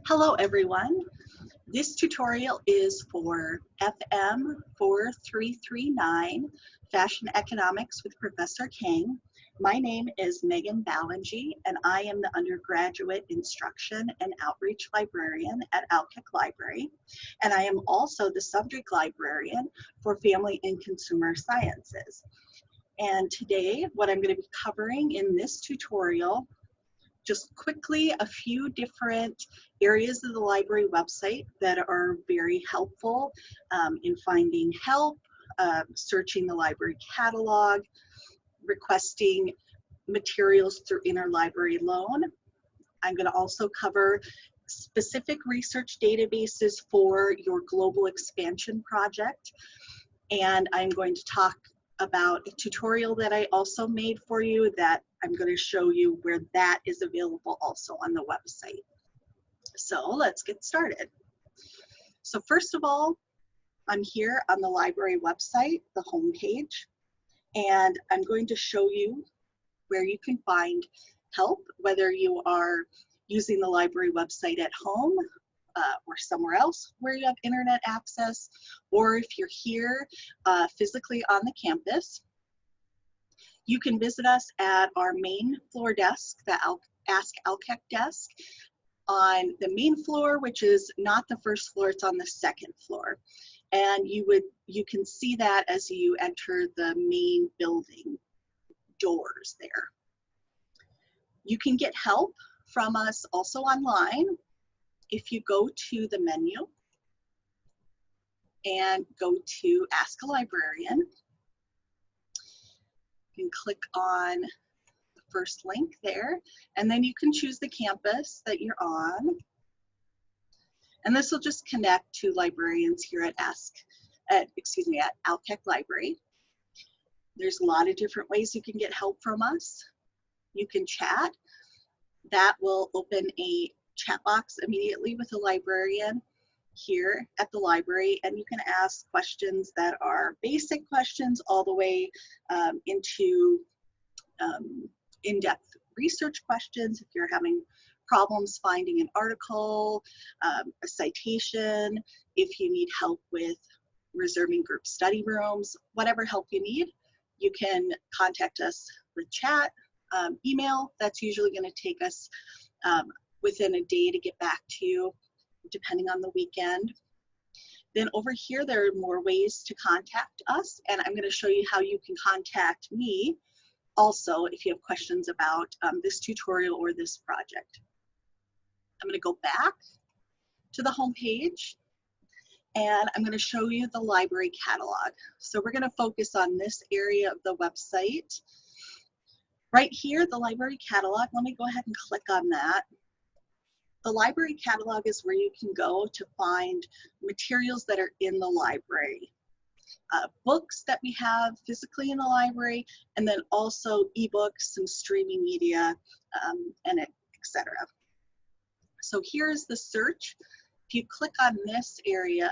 Hello everyone. This tutorial is for FM 4339, Fashion Economics with Professor Kang. My name is Megan Ballingy and I am the Undergraduate Instruction and Outreach Librarian at Alkek Library. And I am also the Subject Librarian for Family and Consumer Sciences. And today, what I'm going to be covering in this tutorial, just quickly, a few different areas of the library website that are very helpful in finding help, searching the library catalog, requesting materials through interlibrary loan. I'm going to also cover specific research databases for your global expansion project. And I'm going to talk about a tutorial that I also made for you that I'm going to show you where that is available also on the website. So let's get started. So first of all, I'm here on the library website, the home page, and I'm going to show you where you can find help, whether you are using the library website at home or somewhere else where you have internet access, or if you're here physically on the campus. You can visit us at our main floor desk, the Ask Alkek desk, on the main floor, which is not the first floor, it's on the second floor. And you can see that as you enter the main building doors there. You can get help from us also online if you go to the menu and go to Ask a Librarian. You can click on the first link there, and then you can choose the campus that you're on. And this will just connect to librarians here at Alkek Library. There's a lot of different ways you can get help from us. You can chat. That will open a chat box immediately with a librarian here at the library, and you can ask questions that are basic questions all the way into in-depth research questions. If you're having problems finding an article, a citation, if you need help with reserving group study rooms, whatever help you need, you can contact us with chat, email. That's usually going to take us within a day to get back to you, depending on the weekend. Then over here, there are more ways to contact us, and I'm going to show you how you can contact me also if you have questions about this tutorial or this project. I'm going to go back to the home page, and I'm going to show you the library catalog. So we're going to focus on this area of the website. Right here, the library catalog, let me go ahead and click on that. The library catalog is where you can go to find materials that are in the library. Books that we have physically in the library, and then also ebooks, some streaming media, and etc. So here's the search. If you click on this area,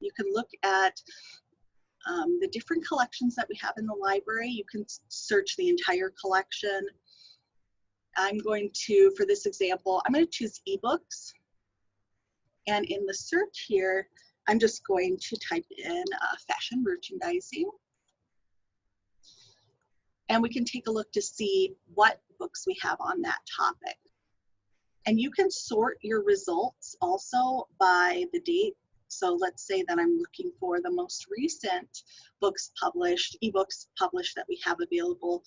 you can look at the different collections that we have in the library. You can search the entire collection. I'm going to, for this example, I'm going to choose ebooks. And in the search here, I'm just going to type in fashion merchandising. And we can take a look to see what books we have on that topic. And you can sort your results also by the date. So let's say that I'm looking for the most recent books published, ebooks published that we have available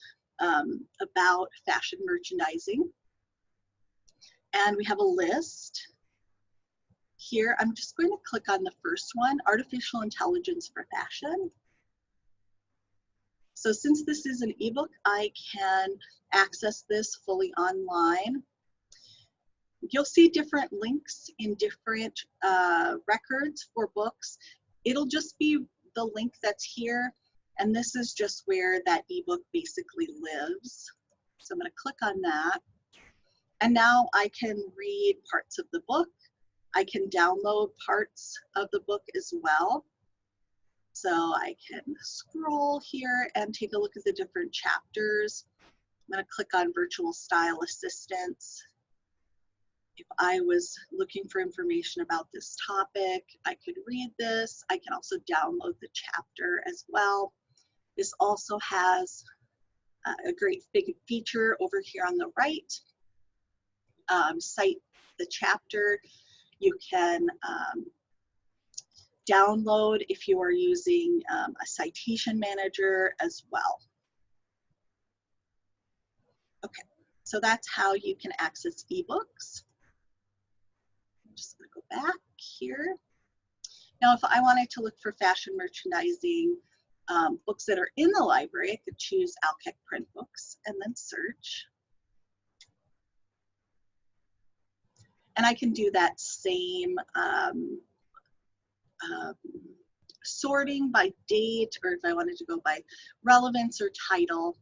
about fashion merchandising. And we have a list. Here, I'm just going to click on the first one, Artificial Intelligence for Fashion. So since this is an ebook, I can access this fully online. You'll see different links in different records for books. It'll just be the link that's here, and this is just where that ebook basically lives. So I'm going to click on that, and now I can read parts of the book. I can download parts of the book as well. So I can scroll here and take a look at the different chapters. I'm going to click on Virtual Style Assistance. If I was looking for information about this topic, I could read this. I can also download the chapter as well. This also has a great big feature over here on the right. Cite the chapter. You can download if you are using a citation manager as well. Okay, so that's how you can access ebooks. I'm just going to go back here. Now, if I wanted to look for fashion merchandising books that are in the library, I could choose Alkek print books and then search. And I can do that same sorting by date, or if I wanted to go by relevance or title.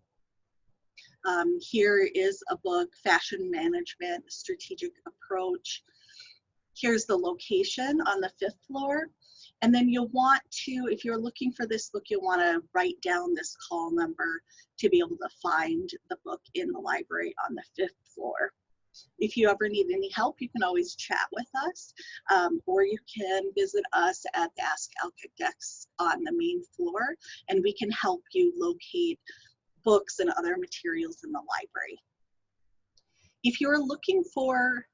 Here is a book, Fashion Management, Strategic Approach. Here's the location on the 5th floor. And then you'll want to, if you're looking for this book, you'll want to write down this call number to be able to find the book in the library on the 5th floor. If you ever need any help, you can always chat with us, or you can visit us at the Ask Alkek desk on the main floor, and we can help you locate books and other materials in the library. If you're looking for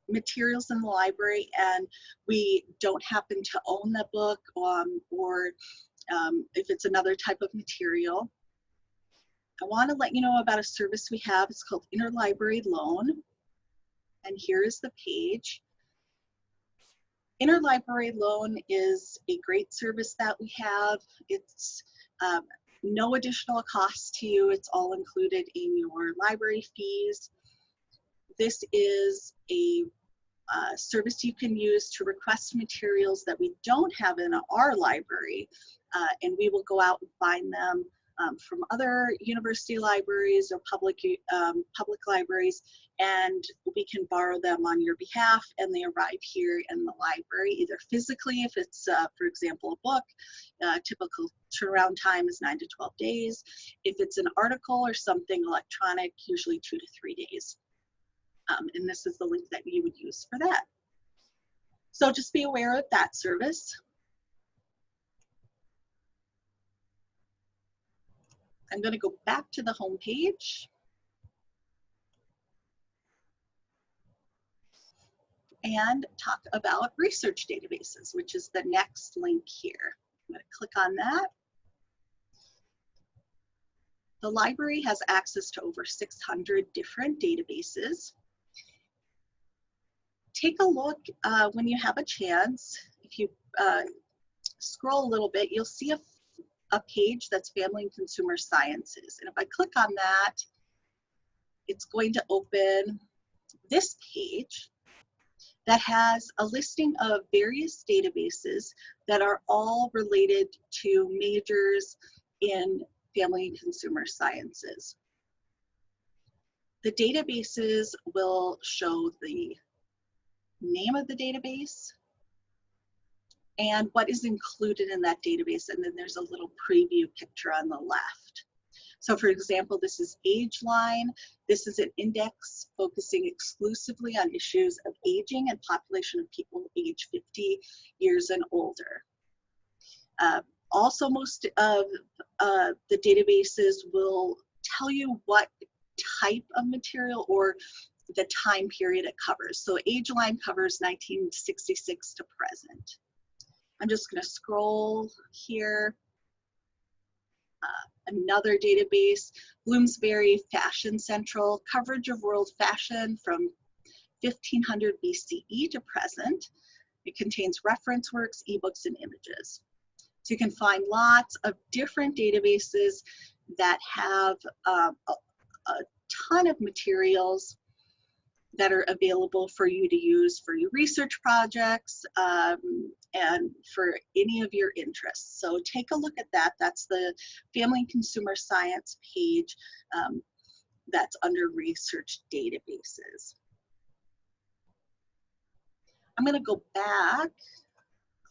materials in the library and we don't happen to own the book, or if it's another type of material, I want to let you know about a service we have. It's called Interlibrary Loan, and here's the page. Interlibrary Loan is a great service that we have. It's no additional cost to you. It's all included in your library fees. This is a service you can use to request materials that we don't have in our library, and we will go out and find them from other university libraries or public libraries, and we can borrow them on your behalf, and they arrive here in the library, either physically, if it's, for example, a book. Typical turnaround time is 9 to 12 days. If it's an article or something electronic, usually 2 to 3 days. And this is the link that you would use for that. So just be aware of that service. I'm going to go back to the home page and talk about research databases, which is the next link here. I'm going to click on that. The library has access to over 600 different databases. Take a look when you have a chance. If you scroll a little bit, you'll see a page that's Family and Consumer Sciences. And if I click on that, it's going to open this page that has a listing of various databases that are all related to majors in Family and Consumer Sciences. The databases will show the name of the database and what is included in that database, and then there's a little preview picture on the left. So for example, this is AgeLine. This is an index focusing exclusively on issues of aging and population of people age 50 years and older. Also, most of the databases will tell you what type of material or the time period it covers. So AgeLine covers 1966 to present. I'm just going to scroll here. Another database, Bloomsbury Fashion Central, coverage of world fashion from 1500 BCE to present. It contains reference works, ebooks, and images. So you can find lots of different databases that have a ton of materials that are available for you to use for your research projects and for any of your interests. So take a look at that. That's the Family and Consumer Science page that's under Research Databases. I'm going to go back,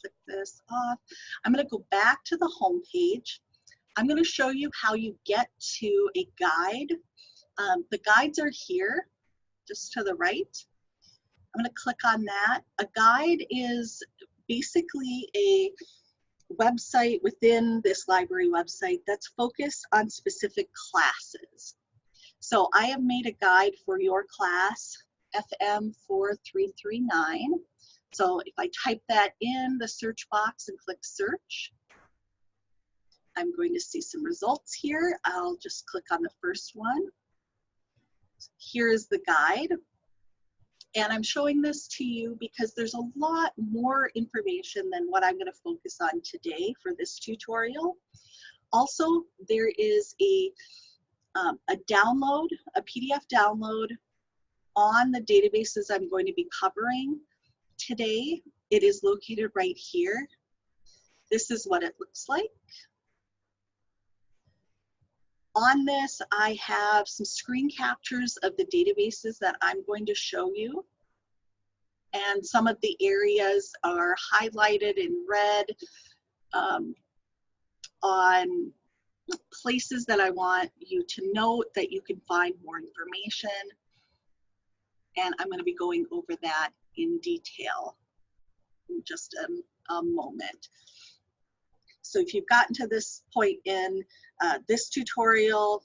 click this off. I'm going to go back to the home page. I'm going to show you how you get to a guide. The guides are here, just to the right. I'm going to click on that. A guide is basically a website within this library website that's focused on specific classes. So I have made a guide for your class, FM 4339. So if I type that in the search box and click search, I'm going to see some results here. I'll just click on the first one. Here is the guide. And I'm showing this to you because there's a lot more information than what I'm going to focus on today for this tutorial. Also, there is a download, a PDF download on the databases I'm going to be covering today. It is located right here. This is what it looks like. On this, I have some screen captures of the databases that I'm going to show you. And some of the areas are highlighted in red on places that I want you to note that you can find more information. And I'm going to be going over that in detail in just a moment. So if you've gotten to this point in this tutorial,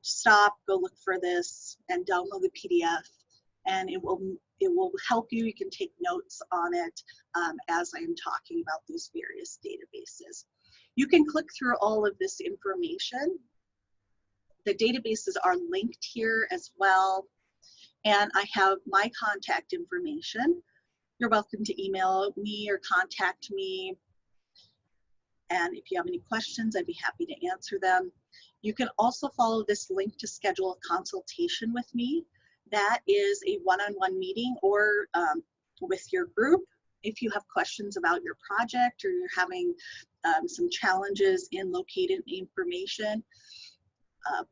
stop, go look for this, and download the PDF, and it will help you. You can take notes on it as I am talking about these various databases. You can click through all of this information. The databases are linked here as well, and I have my contact information. You're welcome to email me or contact me. And if you have any questions, I'd be happy to answer them. You can also follow this link to schedule a consultation with me. That is a one-on-one meeting or with your group. If you have questions about your project or you're having some challenges in locating information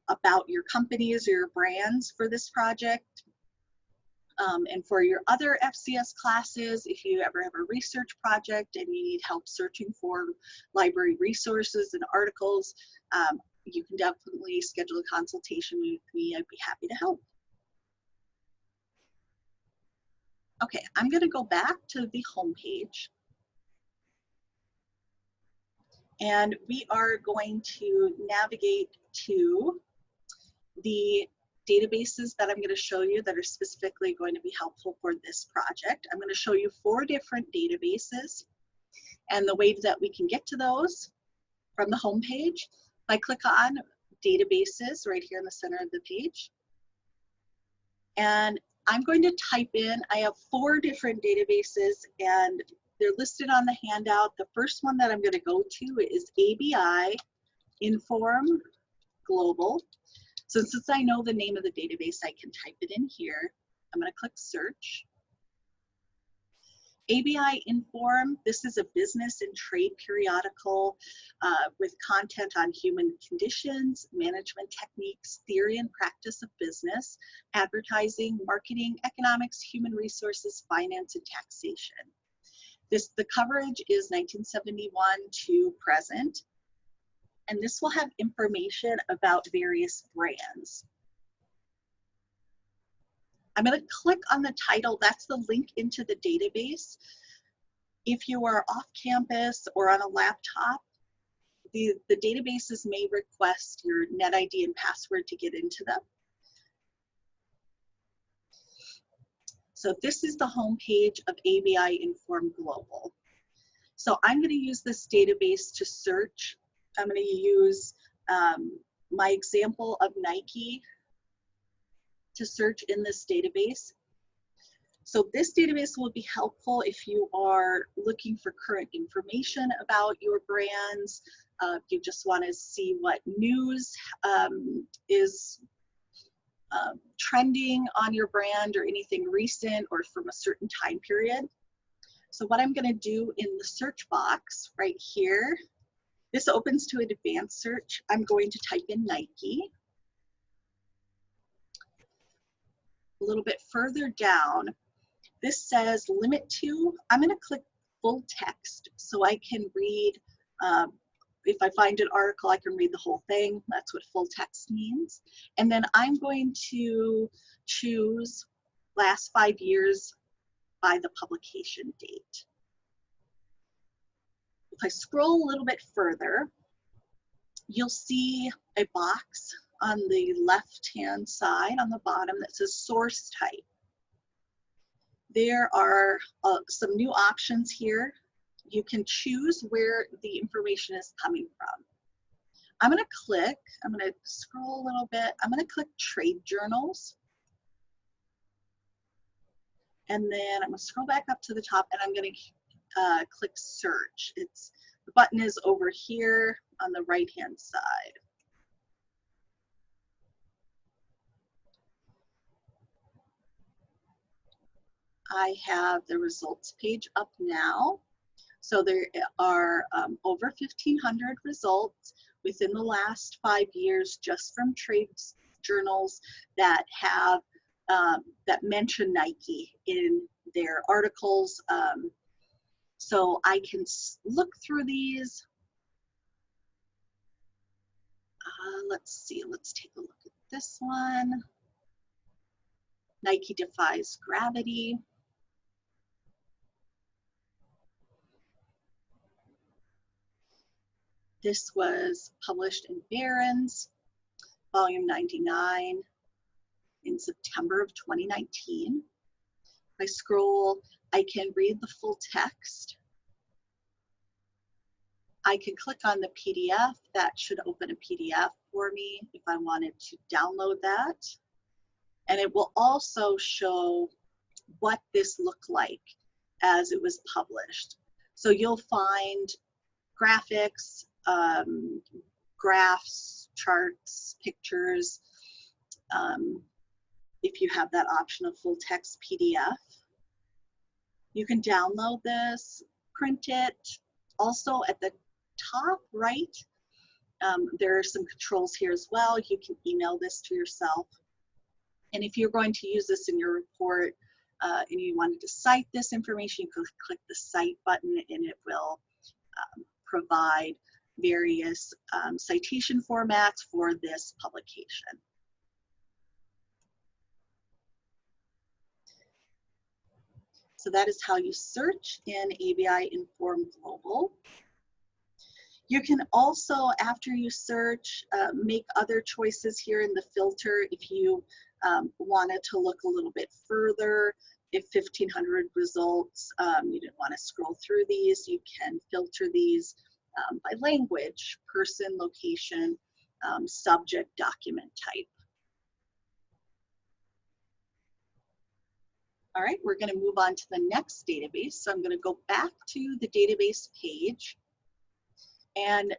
about your companies or your brands for this project. And for your other FCS classes, if you ever have a research project and you need help searching for library resources and articles, you can definitely schedule a consultation with me. I'd be happy to help. Okay, I'm going to go back to the home page. And we are going to navigate to the databases that I'm going to show you that are specifically going to be helpful for this project. I'm going to show you 4 different databases and the way that we can get to those from the home page. If I click on databases right here in the center of the page, and I'm going to type in, I have 4 different databases and they're listed on the handout. The first one that I'm going to go to is BIINFORM Global. So since I know the name of the database, I can type it in here. I'm going to click search. BIINFORM, this is a business and trade periodical with content on human conditions, management techniques, theory and practice of business, advertising, marketing, economics, human resources, finance, and taxation. The coverage is 1971 to present. And this will have information about various brands. I'm going to click on the title. That's the link into the database. If you are off campus or on a laptop, the databases may request your NetID and password to get into them. So this is the home page of BIINFORM Global. So I'm going to use this database to search. I'm going to use my example of Nike to search in this database. So this database will be helpful if you are looking for current information about your brands. If you just want to see what news is trending on your brand or anything recent or from a certain time period. So what I'm going to do in the search box right here, this opens to an advanced search. I'm going to type in Nike. A little bit further down, this says limit to. I'm going to click full text so I can read. If I find an article, I can read the whole thing. That's what full text means. And then I'm going to choose last 5 years by the publication date. If I scroll a little bit further, you'll see a box on the left-hand side on the bottom that says source type. There are some new options here. You can choose where the information is coming from. I'm going to scroll a little bit. I'm going to click trade journals. And then I'm going to scroll back up to the top and I'm going to click search. The button is over here on the right-hand side. I have the results page up now. So there are over 1,500 results within the last 5 years just from trade journals that have that mention Nike in their articles. So I can look through these. Let's see, let's take a look at this one. Nike defies gravity. This was published in Barron's, volume 99 in September of 2019. If I scroll, I can read the full text. I can click on the PDF. That should open a PDF for me if I wanted to download that. And it will also show what this looked like as it was published. So you'll find graphics, graphs, charts, pictures, if you have that option of full text PDF. You can download this, print it. Also at the top right, there are some controls here as well. You can email this to yourself. And if you're going to use this in your report and you wanted to cite this information, you can click the cite button and it will provide various citation formats for this publication. So that is how you search in BIINFORM Global. You can also, after you search, make other choices here in the filter if you wanted to look a little bit further. If 1,500 results, you didn't want to scroll through these, you can filter these by language, person, location, subject, document type. All right, we're going to move on to the next database. So I'm going to go back to the database page and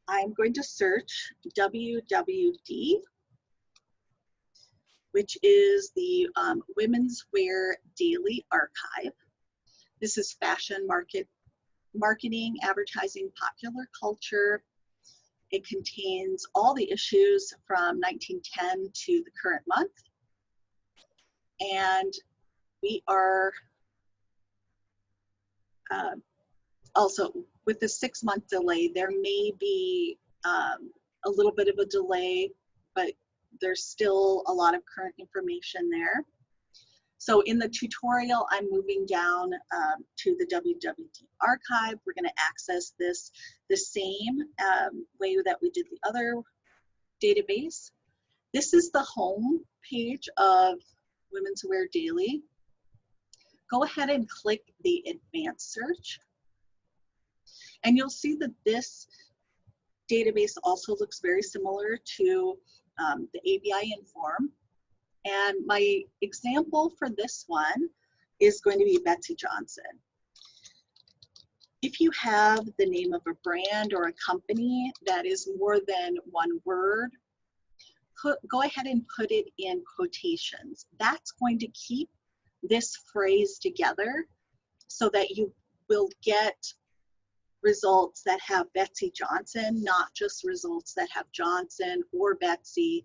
I'm going to search WWD, which is the Women's Wear Daily Archive. This is fashion, marketing, advertising, popular culture. It contains all the issues from 1910 to the current month. And we are also, with the 6-month delay, there may be a little bit of a delay, but there's still a lot of current information there. So in the tutorial, I'm moving down to the WWD Archive. We're going to access this the same way that we did the other database. This is the home page of Women's Wear Daily. Go ahead and click the advanced search. And you'll see that this database also looks very similar to the BIINFORM. And my example for this one is going to be Betsy Johnson. If you have the name of a brand or a company that is more than one word, go ahead and put it in quotations. That's going to keep this phrase together so that you will get results that have Betsy Johnson, not just results that have Johnson or Betsy.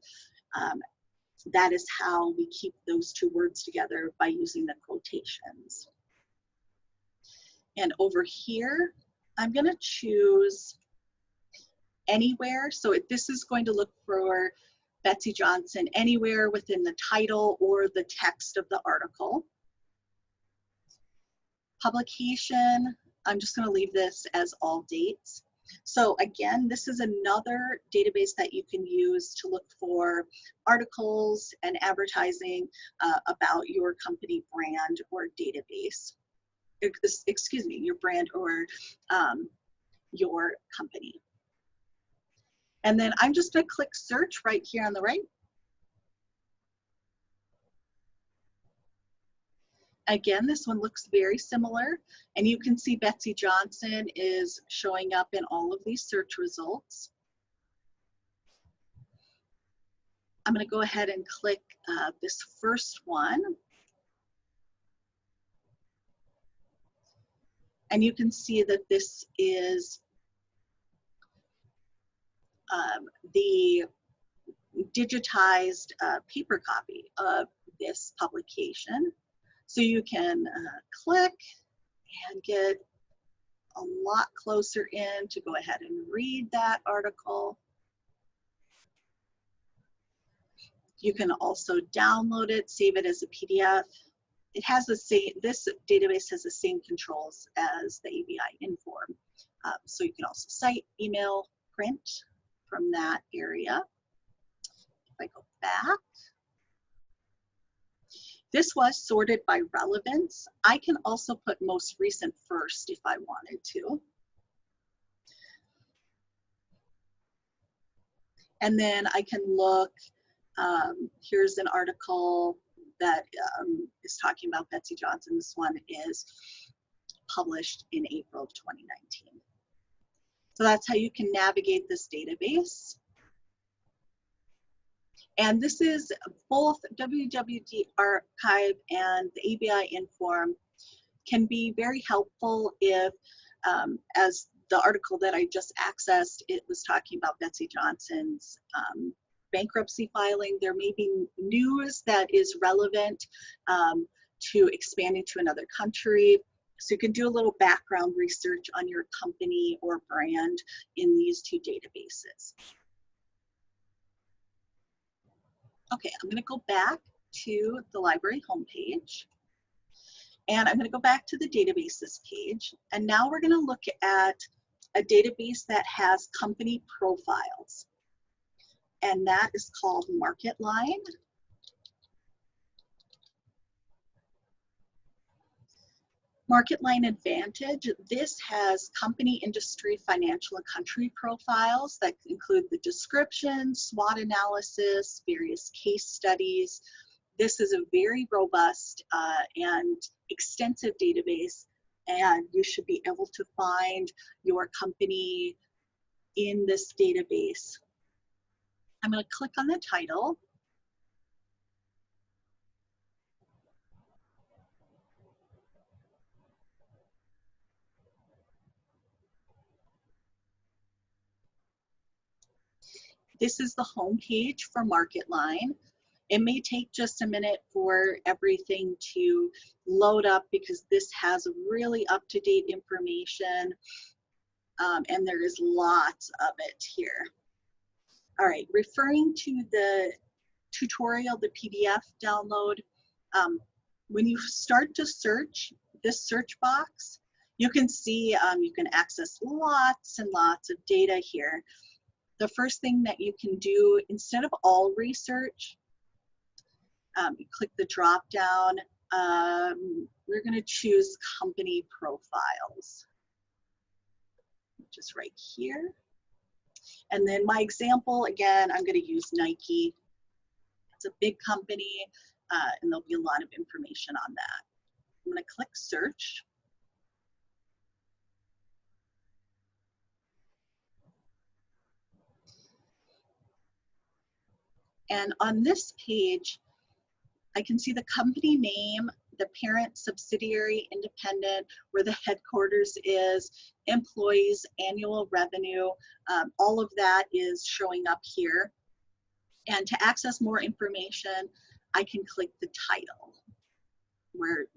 That is how we keep those two words together, by using the quotations. And over here, I'm going to choose anywhere. So this is going to look for Betsy Johnson anywhere within the title or the text of the article. Publication, I'm just going to leave this as all dates. So again, this is another database that you can use to look for articles and advertising about your company brand or database. Excuse me, your brand or your company. And then I'm just going to click search right here on the right. Again, this one looks very similar, and you can see Betsy Johnson is showing up in all of these search results. I'm going to go ahead and click this first one. And you can see that this is the digitized paper copy of this publication. So you can click and get a lot closer in to go ahead and read that article. You can also download it, save it as a PDF. It has the same, this database has the same controls as the BIINFORM. So you can also cite, email, print from that area. If I go back, this was sorted by relevance. I can also put most recent first if I wanted to. And then I can look, here's an article that is talking about Betsy Johnson. This one is published in April of 2019. So that's how you can navigate this database. And this is both WWD Archive and the BIINFORM can be very helpful if, as the article that I just accessed, it was talking about Betsy Johnson's bankruptcy filing. There may be news that is relevant to expanding to another country. So you can do a little background research on your company or brand in these two databases. Okay, I'm going to go back to the library homepage. And I'm going to go back to the databases page. And now we're going to look at a database that has company profiles. And that is called MarketLine. MarketLine Advantage, this has company, industry, financial, and country profiles that include the description, SWOT analysis, various case studies. This is a very robust and extensive database, and you should be able to find your company in this database. I'm going to click on the title. This is the home page for MarketLine. It may take just a minute for everything to load up because this has really up-to-date information, and there is lots of it here. All right, referring to the tutorial, the PDF download, when you start to search this search box, you can see you can access lots and lots of data here. The first thing that you can do, instead of all research, you click the drop down. We're going to choose company profiles, which is right here. And then my example, again, I'm going to use Nike. It's a big company, and there'll be a lot of information on that. I'm going to click search. And on this page, I can see the company name, the parent, subsidiary, independent, where the headquarters is, employees, annual revenue, all of that is showing up here. And to access more information, I can click the title, the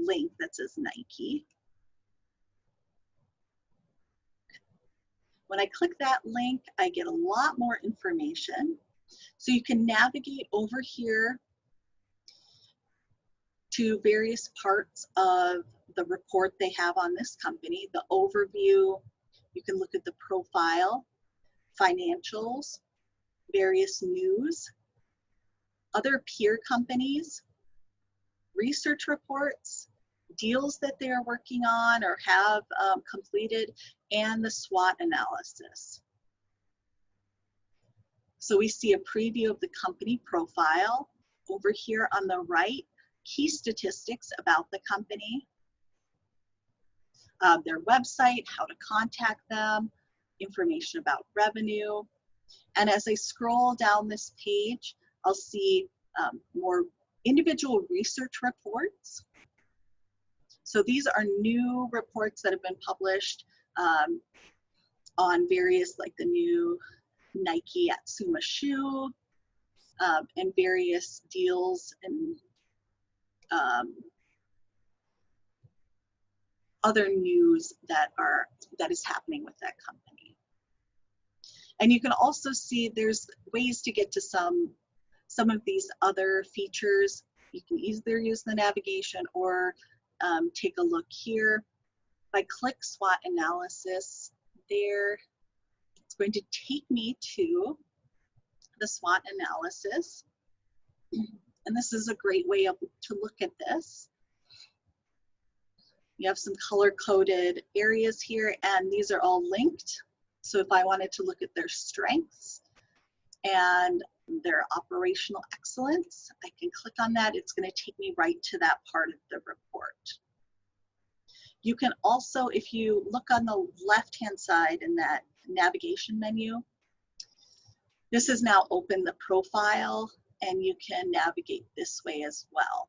link that says Nike. When I click that link, I get a lot more information. So you can navigate over here to various parts of the report they have on this company, the overview. You can look at the profile, financials, various news, other peer companies, research reports, deals that they are working on or have completed, and the SWOT analysis. So we see a preview of the company profile. Over here on the right, key statistics about the company, their website, how to contact them, information about revenue. And as I scroll down this page, I'll see more individual research reports. So these are new reports that have been published on various, like the new Nike Atsuma shoe, and various deals and other news that is happening with that company. And you can also see there's ways to get to some of these other features. You can either use the navigation or take a look here. If I click SWOT analysis there, it's going to take me to the SWOT analysis. And this is a great way to look at this. You have some color-coded areas here, and these are all linked. So if I wanted to look at their strengths and their operational excellence, I can click on that. It's going to take me right to that part of the report. You can also, if you look on the left-hand side in that navigation menu, this is now open the profile, and you can navigate this way as well.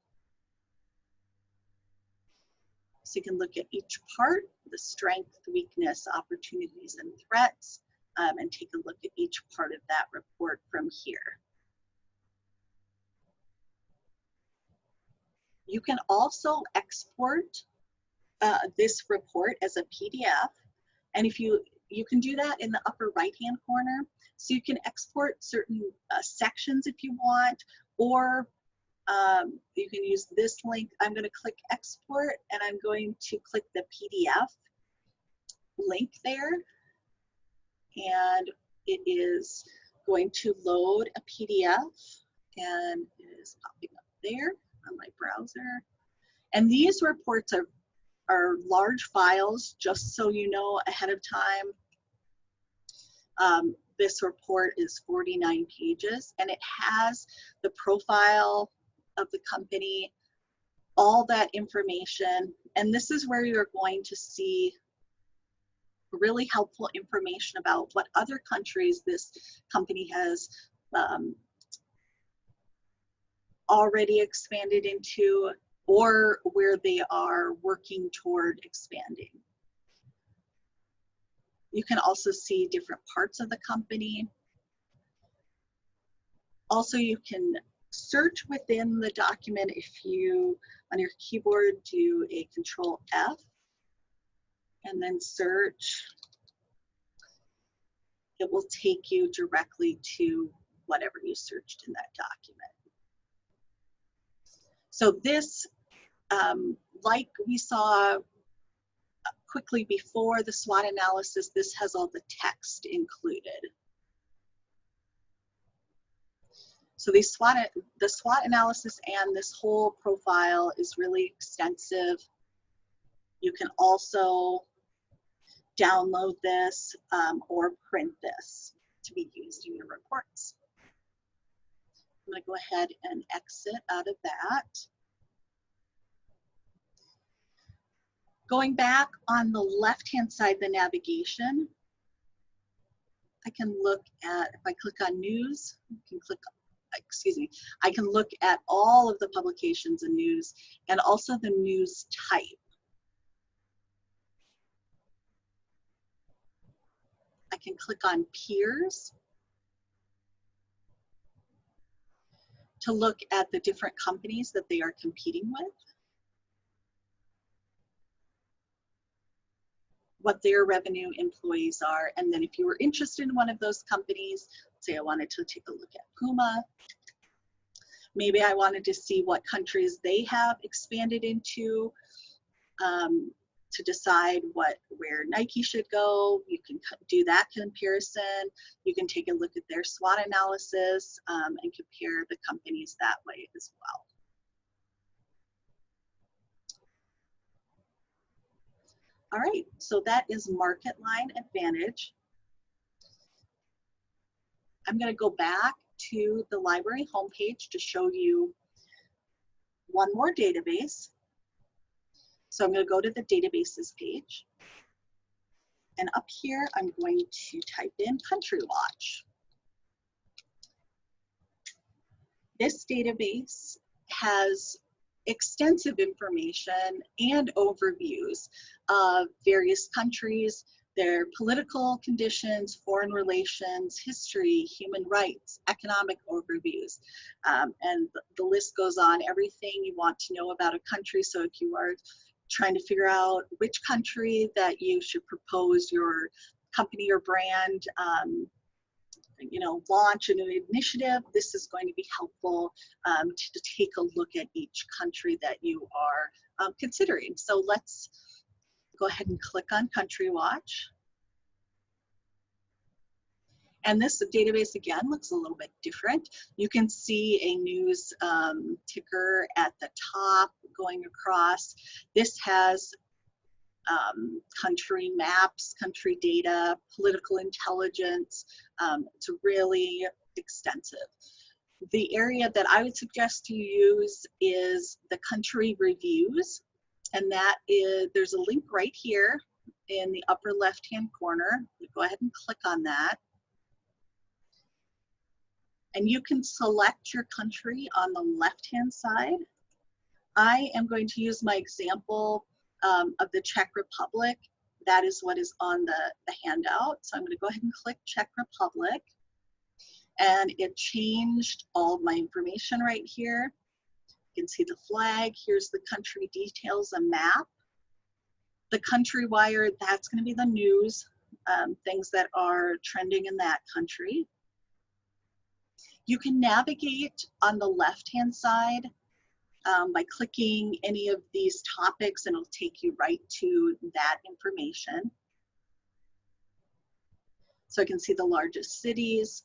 So you can look at each part, the strength, weakness, opportunities, and threats, and take a look at each part of that report from here. You can also export this report as a PDF, and if you can do that in the upper right-hand corner. So you can export certain sections if you want, or you can use this link. I'm going to click export, and I'm going to click the PDF link there, and it is going to load a PDF, and it is popping up there on my browser. And these reports are large files, just so you know ahead of time. This report is 49 pages, and it has the profile of the company, all that information, and this is where you're going to see really helpful information about what other countries this company has already expanded into, or where they are working toward expanding. You can also see different parts of the company. Also, you can search within the document. If you, on your keyboard, do a Control F and then search, it will take you directly to whatever you searched in that document. So this, like we saw quickly before the SWOT analysis, this has all the text included. So the SWOT analysis and this whole profile is really extensive. You can also download this or print this to be used in your reports. I'm going to go ahead and exit out of that. Going back on the left-hand side, the navigation, I can look at, if I click on news, I can look at all of the publications and news, and also the news type. I can click on peers to look at the different companies that they are competing with, what their revenue employees are, and then if you were interested in one of those companies, say I wanted to take a look at Puma. Maybe I wanted to see what countries they have expanded into, to decide where Nike should go. You can do that comparison. You can take a look at their SWOT analysis and compare the companies that way as well. All right, so that is MarketLine Advantage. I'm going to go back to the library homepage to show you one more database. So I'm going to go to the databases page. And up here, I'm going to type in CountryWatch. This database has extensive information and overviews of various countries, their political conditions, foreign relations, history, human rights, economic overviews, and the list goes on, everything you want to know about a country. So if you are trying to figure out which country that you should propose your company or brand launch an initiative, this is going to be helpful to take a look at each country that you are considering. So let's go ahead and click on CountryWatch. And this database, again, looks a little bit different. You can see a news ticker at the top going across. This has country maps, country data, political intelligence. It's really extensive. The area that I would suggest you use is the country reviews. And that is, there's a link right here in the upper left-hand corner. You go ahead and click on that. And you can select your country on the left-hand side. I am going to use my example of the Czech Republic. That is what is on the handout. So I'm going to go ahead and click Czech Republic. And it changed all of my information right here. You can see the flag. Here's the country details, a map. The country wire, that's going to be the news, things that are trending in that country. You can navigate on the left-hand side by clicking any of these topics, and it'll take you right to that information. So I can see the largest cities.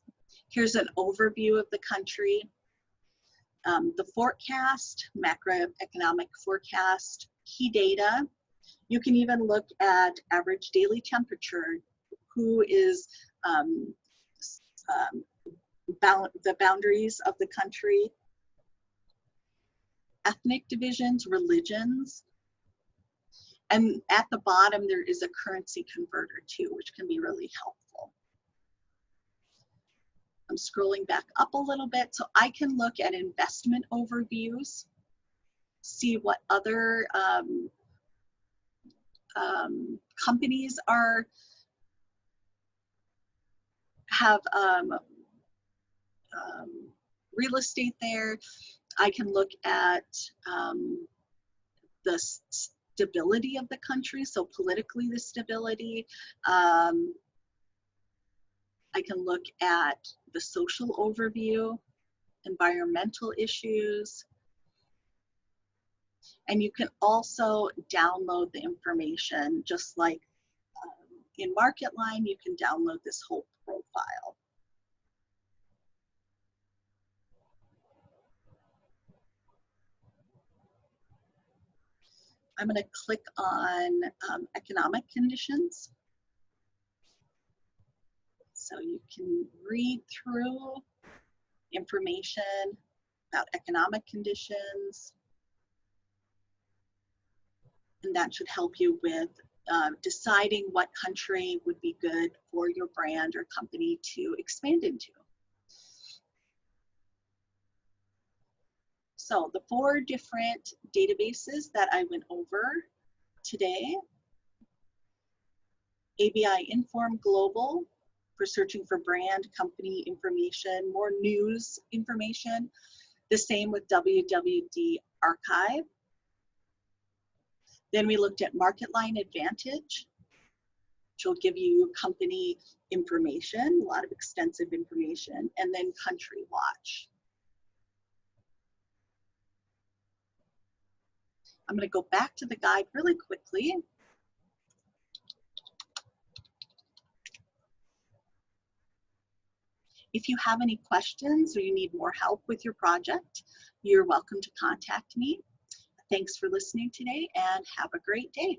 Here's an overview of the country. The forecast, macroeconomic forecast, key data. You can even look at average daily temperature, who is the boundaries of the country, ethnic divisions, religions, and at the bottom there is a currency converter too, which can be really helpful. I'm scrolling back up a little bit so I can look at investment overviews, see what other companies have real estate there. I can look at the stability of the country, so politically the stability. I can look at the social overview, environmental issues, and you can also download the information, just like in MarketLine, you can download this whole profile. I'm going to click on economic conditions. So you can read through information about economic conditions. And that should help you with deciding what country would be good for your brand or company to expand into. So the 4 different databases that I went over today: BIINFORM Global for searching for brand, company information, more news information. The same with WWD Archive. Then we looked at MarketLine Advantage. which will give you company information, a lot of extensive information, and then CountryWatch. I'm going to go back to the guide really quickly. If you have any questions or you need more help with your project, you're welcome to contact me. Thanks for listening today and have a great day.